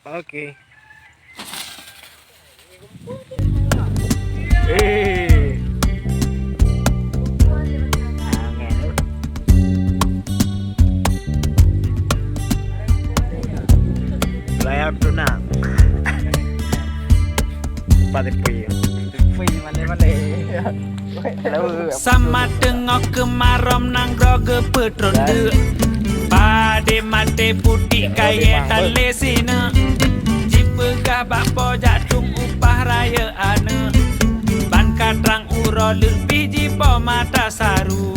Oke. Layar tunang. Patip puy. Sama tengok kemarom nang roge petronde Pade mate putih kaya tale sina Jipegah bapo jatung upah raya ana Ban katrang uro lebih jipo mata saru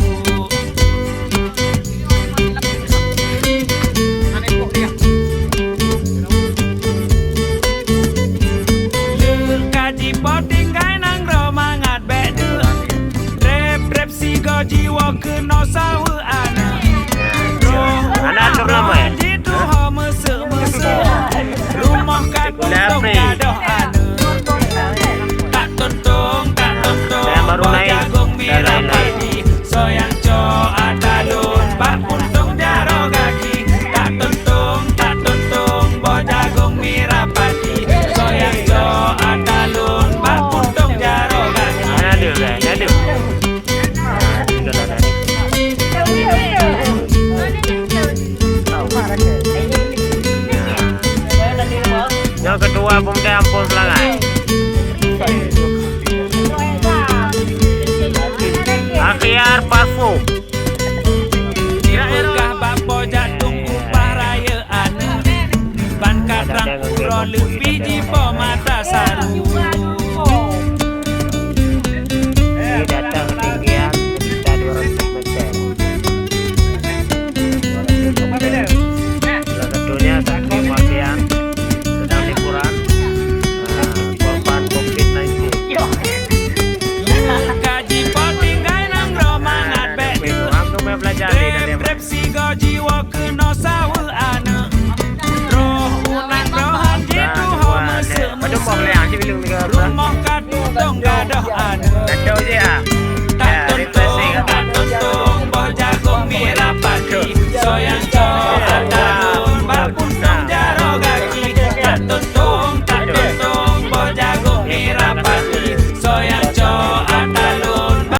Kaji poting kai nang romangat bedu Rep si jiwa kena sawa ana Anak turnamen. Jitu ho mesek-mesek Rumah katung tong gadoh ana Tak tontong jagung merah padi Soyang co adalun Pak puntung jaro kaki Tak tontong jagung merah padi Soyang co adalun Pak puntung jaro kaki Nyadu. Yang kedua pemuda ampun pelangai. Akhir parfum. Jipegah bapo jatung upah raya ana Ban katrang uro lebih jipo mata saru Ini datang ketinggian sekitar 200 meter. Salah satunya saksi Martian sedang liburan korban COVID-19. Kaji poting kai nang romangat bedu Langsung mempelajari dan Rep si jiwa kena sawa ana Roh unak rohan jitu ho mesek-mesek Rumah katung tong gadoh ana